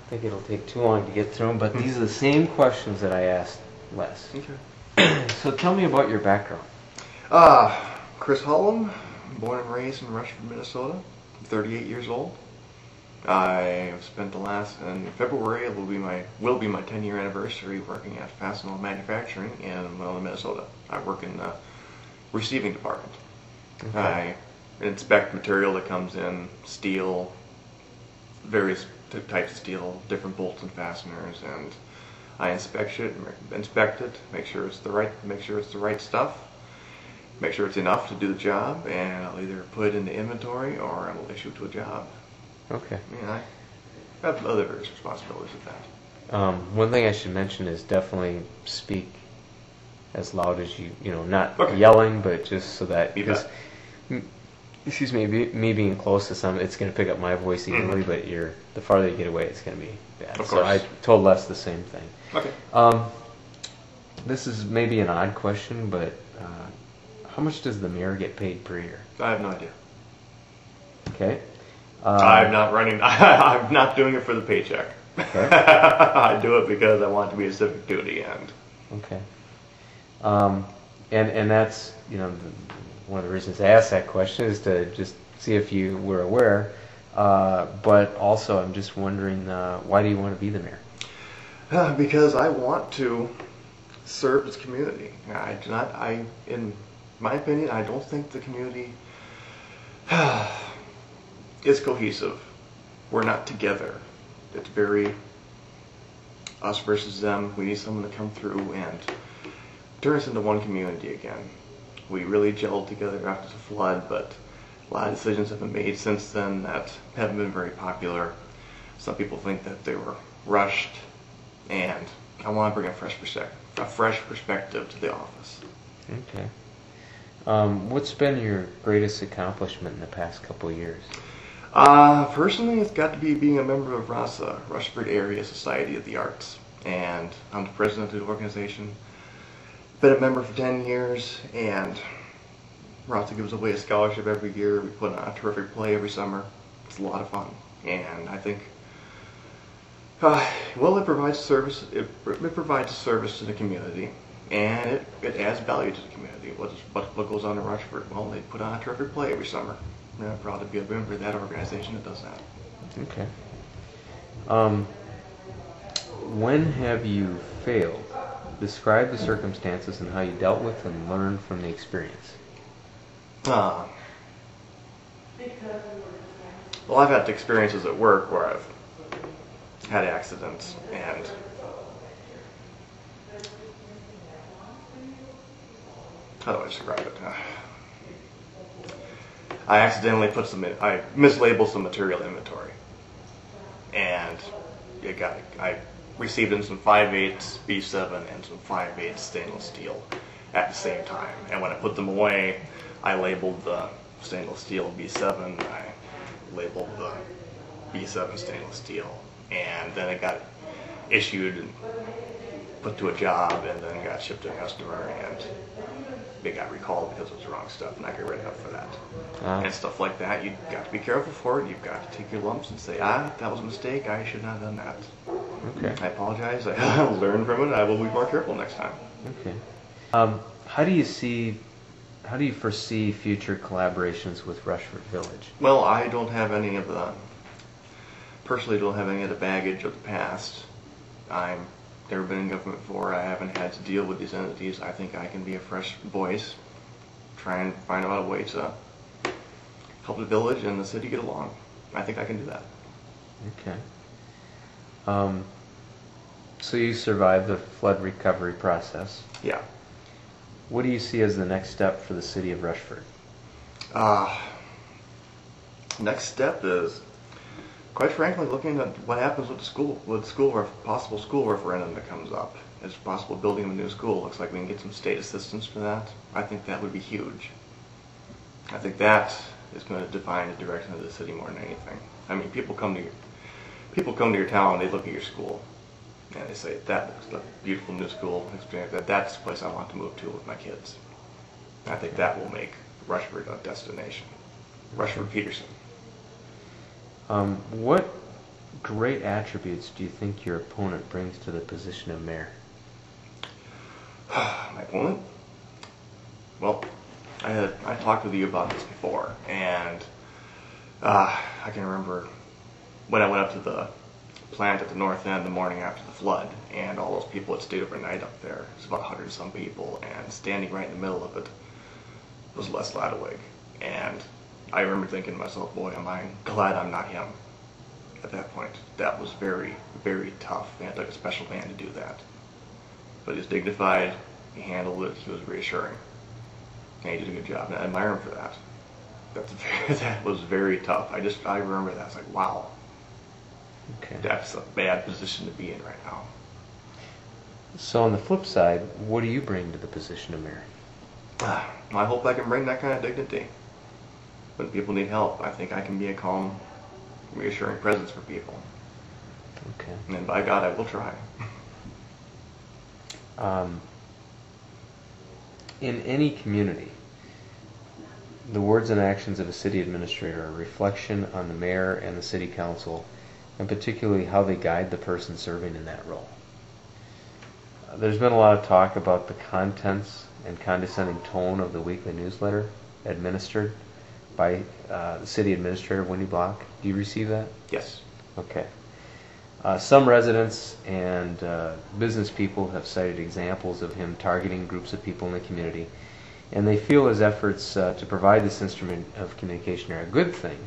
think it'll take too long to get through them, but these are the same questions that I asked Les. Okay. So tell me about your background. Chris Hallum, born and raised in Rushford, Minnesota. I'm 38 years old. I have spent in February will be my 10-year anniversary working at Fastenal Manufacturing in Winona, Minnesota. I work in the receiving department. Okay. I inspect material that comes in, steel, various types of steel, different bolts and fasteners, and I inspect it, make sure it's the right stuff, make sure it's enough to do the job, and I'll either put it into inventory or I will issue it to a job. Okay. I have other various responsibilities with that. One thing I should mention is definitely speak as loud as you not Okay. yelling, but just so that, Be because, excuse me, me being close to some, it's going to pick up my voice evenly, but the farther you get away, it's going to be bad. Of so course. I told Les the same thing. Okay. This is maybe an odd question, but how much does the mayor get paid per year? I have no idea. Okay. I'm not running. I'm not doing it for the paycheck. Okay. I do it because I want it to be a civic duty, and Okay. And that's, one of the reasons I asked that question is to just see if you were aware. But also, I'm just wondering, why do you want to be the mayor? because I want to serve this community. In my opinion, I don't think the community is cohesive. We're not together. It's very us versus them. We need someone to come through and turn us into one community again. We really gelled together after the flood, but a lot of decisions have been made since then that haven't been very popular. Some people think that they were rushed, and I want to bring a fresh perspective to the office. Okay. What's been your greatest accomplishment in the past couple of years? Personally, it's got to be being a member of RASA, Rushford Area Society of the Arts, and I'm the president of the organization. Been a member for 10 years, and RASA gives away a scholarship every year. We put on a terrific play every summer. It's a lot of fun, and I think, it provides service. It provides a service to the community, and it adds value to the community. What goes on in Rushford? Well, they put on a terrific play every summer. And I'm proud to be a member of that organization that does that. Okay. When have you failed? Describe the circumstances and how you dealt with and learned from the experience. Well, I've had experiences at work where I've had accidents, and how do I describe it? I accidentally I mislabeled some material inventory, and I received in some 5/8 B7 and some 5/8 stainless steel at the same time. And when I put them away, I labeled the stainless steel B7, I labeled the B7 stainless steel, and then it got issued and put to a job, and then got shipped to a customer, and they got recalled because it was the wrong stuff, and I got written up for that. And stuff like that, you've got to be careful for it. You've got to take your lumps and say, that was a mistake, I should not have done that. Okay. I apologize, I learned from it, I will be more careful next time. Okay. How do you foresee future collaborations with Rushford Village? Well, I don't have any of the baggage of the past. I've never been in government before. I haven't had to deal with these entities. I think I can be a fresh voice, try and find out a way to help the village and the city get along. I think I can do that. Okay. So you survived the flood recovery process. Yeah. What do you see as the next step for the city of Rushford? Next step is, quite frankly, looking at what happens with the possible school referendum that comes up. It's possible building of a new school. Looks like we can get some state assistance for that. I think that would be huge. I think that is going to define the direction of the city more than anything. I mean, people come to your town, they look at your school, and they say, that looks like a beautiful new school experience. That's the place I want to move to with my kids. I think that will make Rushford a destination. Rushford Peterson. What great attributes do you think your opponent brings to the position of mayor? My opponent? Well, I talked with you about this before, and I can remember when I went up to the plant at the north end the morning after the flood, and all those people had stayed overnight up there. It was about 100 and some people, and standing right in the middle of it was Les Ladewig. And I remember thinking to myself, boy, am I glad I'm not him at that point. That was very, very tough, and it took a special man to do that. But he's dignified, he handled it, he was reassuring. And he did a good job, and I admire him for that. That was very tough. I remember that. I was like, wow. Okay. That's a bad position to be in right now. So on the flip side, what do you bring to the position of mayor? I hope I can bring that kind of dignity. When people need help, I think I can be a calm, reassuring presence for people. Okay. And by God, I will try. In any community, the words and actions of a city administrator are a reflection on the mayor and the city council, and particularly how they guide the person serving in that role. There's been a lot of talk about the contents and condescending tone of the weekly newsletter administered by the city administrator, Wendy Block. Do you receive that? Yes. Okay. Some residents and business people have cited examples of him targeting groups of people in the community, and they feel his efforts to provide this instrument of communication are a good thing,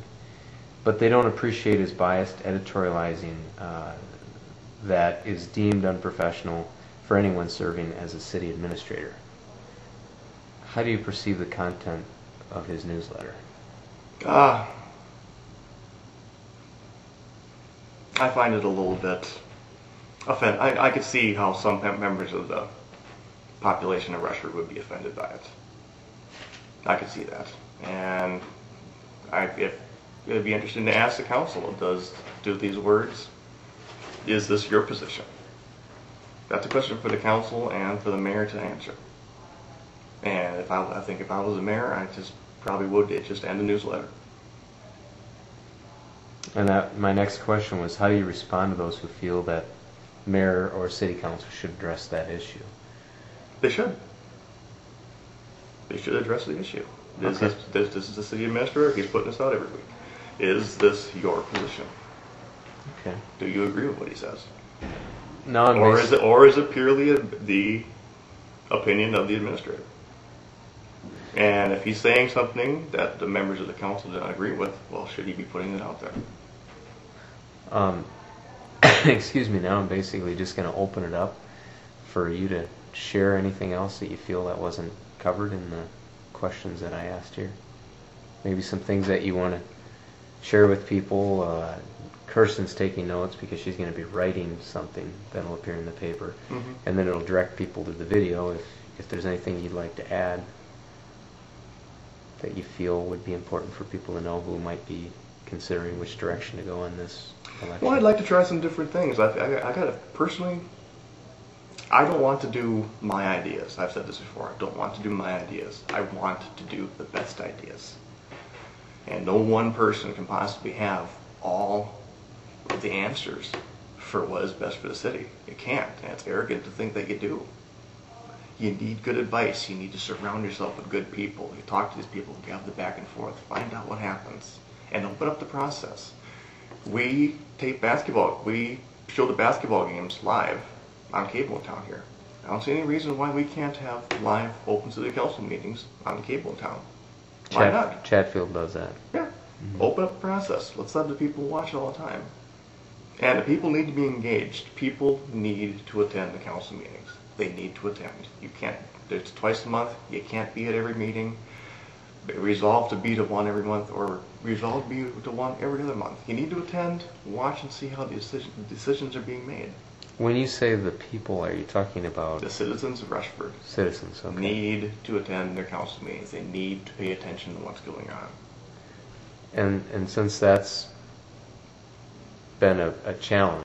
but they don't appreciate his biased editorializing that is deemed unprofessional for anyone serving as a city administrator. How do you perceive the content of his newsletter? I find it a little bit offended. I could see how some members of the population of Rushford would be offended by it. I could see that. And it would be interesting to ask the council, do these words, is this your position? That's a question for the council and for the mayor to answer. And I think if I was the mayor, I just probably would just end the newsletter. And my next question was, how do you respond to those who feel that mayor or city council should address that issue? They should. They should address the issue. This is the city administrator. He's putting this out every week. Is this your position? Okay. Do you agree with what he says? No, or is it purely the opinion of the administrator? And if he's saying something that the members of the council don't agree with, well, should he be putting it out there? Excuse me, now I'm basically just going to open it up for you to share anything else that you feel that wasn't covered in the questions that I asked here. Maybe some things that you want to share with people. Kirsten's taking notes because she's going to be writing something that'll appear in the paper. Mm-hmm. And then it'll direct people to the video if there's anything you'd like to add that you feel would be important for people to know who might be considering which direction to go on this election. Well, I'd like to try some different things. I got to personally, I don't want to do my ideas. I've said this before. I don't want to do my ideas. I want to do the best ideas. And no one person can possibly have all of the answers for what is best for the city. You can't, and it's arrogant to think that you do. You need good advice. You need to surround yourself with good people. You talk to these people, you have the back and forth, find out what happens, and open up the process. We tape basketball. We show the basketball games live on cable in town here. I don't see any reason why we can't have live open city council meetings on cable in town. Why not? Chatfield does that. Yeah. Mm-hmm. Open up the process. Let's let the people watch it all the time. And the people need to be engaged. People need to attend the council meetings. They need to attend. You can't, it's twice a month. You can't be at every meeting. Resolve to be to one every month, or resolve to be to one every other month. You need to attend, watch, and see how the decisions are being made. When you say the people, are you talking about? The citizens of Rushford. Citizens, okay. Need to attend their council meetings. They need to pay attention to what's going on. And since that's been a challenge